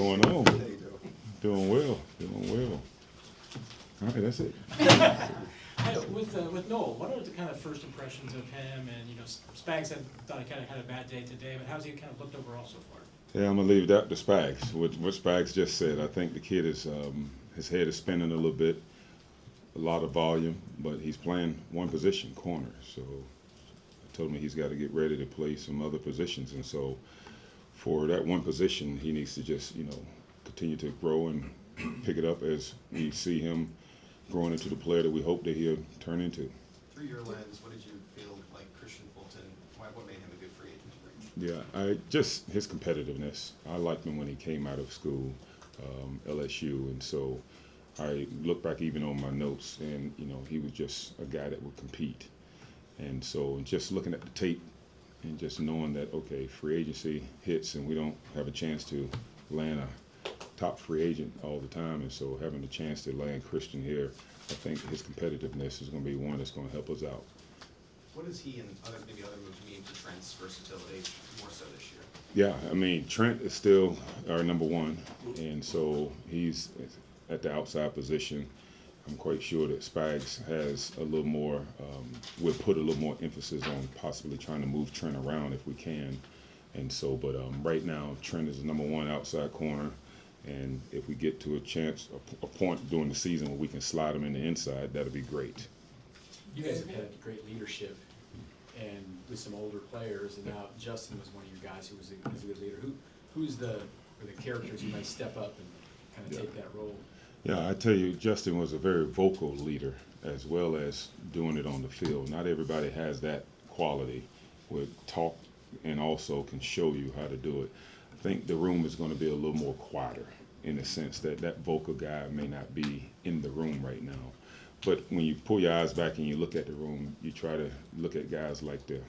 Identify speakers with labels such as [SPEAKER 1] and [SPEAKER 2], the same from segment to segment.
[SPEAKER 1] going on? Doing well. All right, that's it.
[SPEAKER 2] Hey, with Nohl, what are the kind of first impressions of him? And Spags thought he kind of had a bad day today, but how's he kind of looked overall so far?
[SPEAKER 1] Yeah, I'm gonna leave that to Spags. What Spags just said. I think the kid is his head is spinning a little bit, a lot of volume, but he's playing one position, corner. So I told him he's got to get ready to play some other positions, and so for that one position, he needs to just continue to grow and pick it up as we see him growing into the player that we hope that he'll turn into.
[SPEAKER 3] Through your lens, what did you feel like Christian Fulton, what made him a good free agent for you?
[SPEAKER 1] Yeah, just his competitiveness. I liked him when he came out of school, LSU, and so I look back even on my notes, and he was just a guy that would compete. And so just looking at the tape and just knowing that, okay, free agency hits and we don't have a chance to land a top free agent all the time, and so having the chance to land Christian here, I think his competitiveness is going to be one that's going to help us out.
[SPEAKER 3] What does he and maybe other moves mean to Trent's versatility more so this year?
[SPEAKER 1] Yeah, I mean, Trent is still our number one, and so he's at the outside position. I'm quite sure that Spags has a little more, we'll put a little more emphasis on possibly trying to move Trent around if we can. And so, but right now, Trent is the number one outside corner. And if we get to a point during the season where we can slide him in the inside, that'll be great.
[SPEAKER 2] You guys have had great leadership and with some older players, and now Justin was one of your guys who was a good leader. Who's the characters who might step up and kind of take that role?
[SPEAKER 1] Yeah, I tell you, Justin was a very vocal leader as well as doing it on the field. Not everybody has that quality with talk and also can show you how to do it. I think the room is going to be a little more quieter in the sense that that vocal guy may not be in the room right now. But when you pull your eyes back and you look at the room, you try to look at guys like the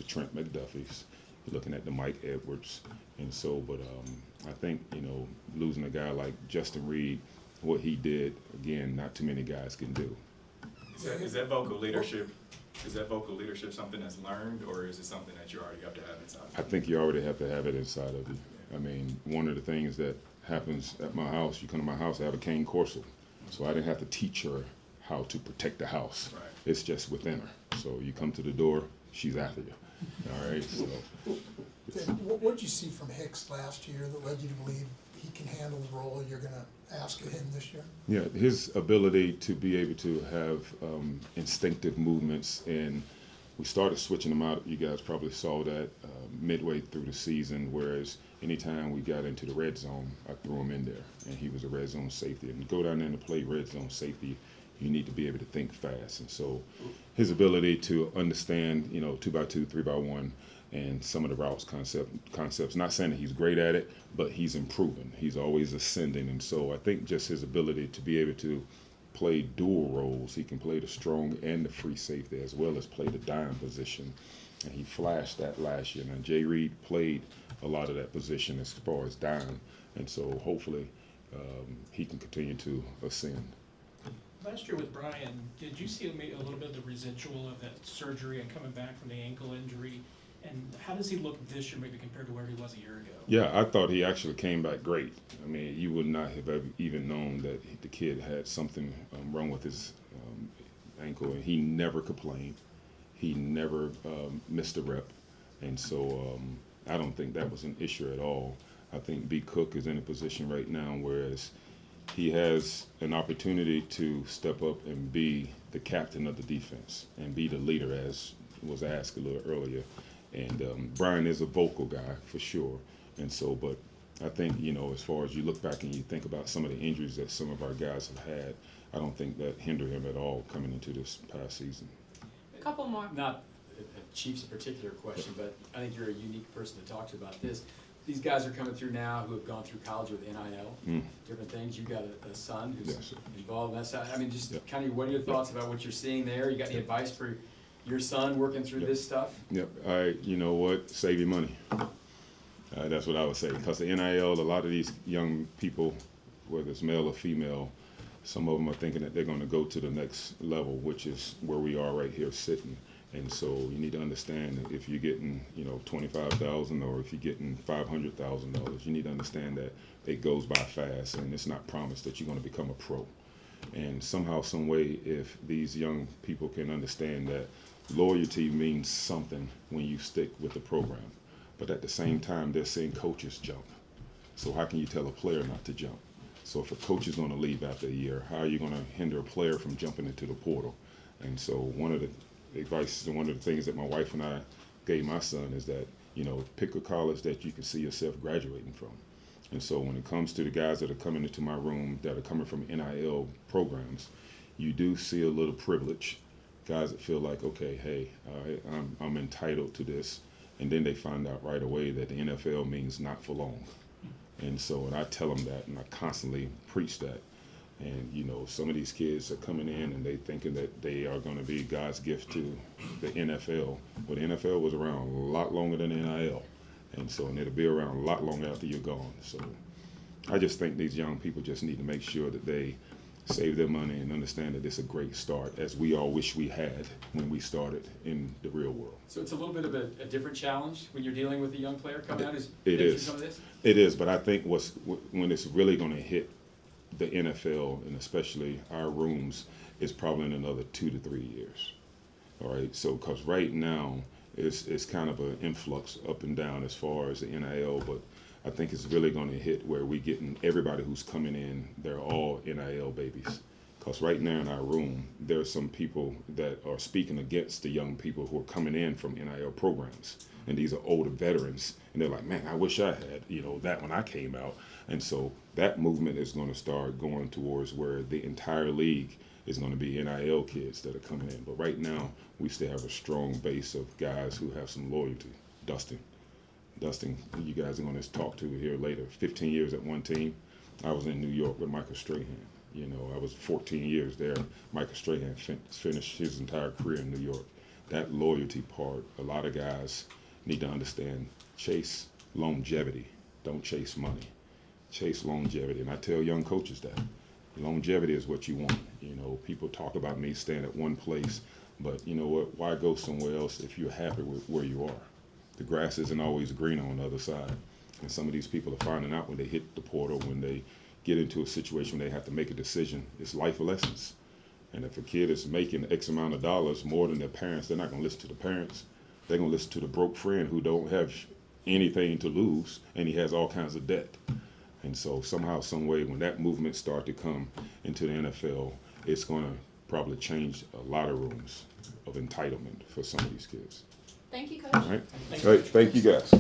[SPEAKER 1] Trent McDuffies. You're looking at the Mike Edwards. And so, but I think, losing a guy like Justin Reed, what he did, again, not too many guys can do.
[SPEAKER 4] Is that vocal leadership something that's learned, or is it something that you already have to have inside?
[SPEAKER 1] I think you already have to have it inside of you. I mean, one of the things that happens at my house, you come to my house, I have a cane corso. So I didn't have to teach her how to protect the house.
[SPEAKER 4] Right.
[SPEAKER 1] It's just within her. So you come to the door, she's after you. All right, so.
[SPEAKER 5] What did you see from Hicks last year that led you to believe he can handle the role you're going to ask of him this year?
[SPEAKER 1] Yeah, his ability to be able to have instinctive movements, and we started switching him out. You guys probably saw that midway through the season, whereas anytime we got into the red zone, I threw him in there, and he was a red zone safety. And go down there and play red zone safety, you need to be able to think fast. And so his ability to understand, 2x2, 3x1, and some of the routes concepts, not saying that he's great at it, but he's improving. He's always ascending. And so I think just his ability to be able to play dual roles, he can play the strong and the free safety as well as play the dime position. And he flashed that last year. Now, Jay Reed played a lot of that position as far as dime. And so hopefully he can continue to ascend.
[SPEAKER 2] Last year with Bryan, did you see a little bit of the residual of that surgery and coming back from the ankle injury? And how does he look this year maybe compared to where he was a year ago?
[SPEAKER 1] Yeah, I thought he actually came back great. I mean, you would not have ever even known that the kid had something wrong with his ankle, and he never complained. He never missed a rep. And so I don't think that was an issue at all. I think B. Cook is in a position right now whereas he has an opportunity to step up and be the captain of the defense and be the leader, as was asked a little earlier. And Bryan is a vocal guy for sure. And so, but I think, as far as you look back and you think about some of the injuries that some of our guys have had, I don't think that hindered him at all coming into this past season.
[SPEAKER 6] A couple more.
[SPEAKER 2] Not a Chiefs particular question, but I think you're a unique person to talk to about this. These guys are coming through now who have gone through college with NIL, different things. You've got a son who's involved in that side. I mean, just kind of what are your thoughts about what you're seeing there? You got any advice for your son working through this stuff?
[SPEAKER 1] Yep. You know what? Save your money. That's what I would say. Because the NIL, a lot of these young people, whether it's male or female, some of them are thinking that they're going to go to the next level, which is where we are right here sitting. And so you need to understand that if you're getting, $25,000 or if you're getting $500,000, you need to understand that it goes by fast and it's not promised that you're going to become a pro. And somehow, some way, if these young people can understand that loyalty means something when you stick with the program, but at the same time, they're seeing coaches jump. So how can you tell a player not to jump? So if a coach is going to leave after a year, how are you going to hinder a player from jumping into the portal? And so one of the advice and one of the things that my wife and I gave my son is that, pick a college that you can see yourself graduating from. And so when it comes to the guys that are coming into my room that are coming from NIL programs, you do see a little privilege. Guys that feel like, okay, hey, I'm entitled to this. And then they find out right away that the NFL means not for long. And so, and I tell them that, and I constantly preach that. And, some of these kids are coming in and they thinking that they are going to be God's gift to the NFL. Well, the NFL was around a lot longer than NIL. And so, and it'll be around a lot longer after you're gone. So I just think these young people just need to make sure that they save their money and understand that it's a great start, as we all wish we had when we started in the real world.
[SPEAKER 2] So it's a little bit of a different challenge when you're dealing with a young player coming out who's
[SPEAKER 1] It
[SPEAKER 2] been through
[SPEAKER 1] is.
[SPEAKER 2] some of this?
[SPEAKER 1] It is, but I think when it's really going to hit the NFL and especially our rooms is probably in another 2 to 3 years. All right, so because right now it's kind of an influx up and down as far as the NIL, but I think it's really going to hit where we getting everybody who's coming in, they're all NIL babies. Because right now in our room, there are some people that are speaking against the young people who are coming in from NIL programs. And these are older veterans. And they're like, man, I wish I had, that when I came out. And so that movement is going to start going towards where the entire league is going to be NIL kids that are coming in. But right now, we still have a strong base of guys who have some loyalty. Dustin, you guys are going to talk to here later. 15 years at one team. I was in New York with Michael Strahan. I was 14 years there. Michael Strahan finished his entire career in New York. That loyalty part, a lot of guys need to understand. Chase longevity. Don't chase money. Chase longevity. And I tell young coaches that. Longevity is what you want. People talk about me staying at one place, but you know what? Why go somewhere else if you're happy with where you are? The grass isn't always green on the other side. And some of these people are finding out when they hit the portal, when they get into a situation where they have to make a decision. It's life lessons. And if a kid is making X amount of dollars more than their parents, they're not going to listen to the parents. They're going to listen to the broke friend who don't have anything to lose, and he has all kinds of debt. And so somehow, some way, when that movement starts to come into the NFL, it's going to probably change a lot of rooms of entitlement for some of these kids.
[SPEAKER 6] Thank you, Coach.
[SPEAKER 1] All right? All right, thank you guys.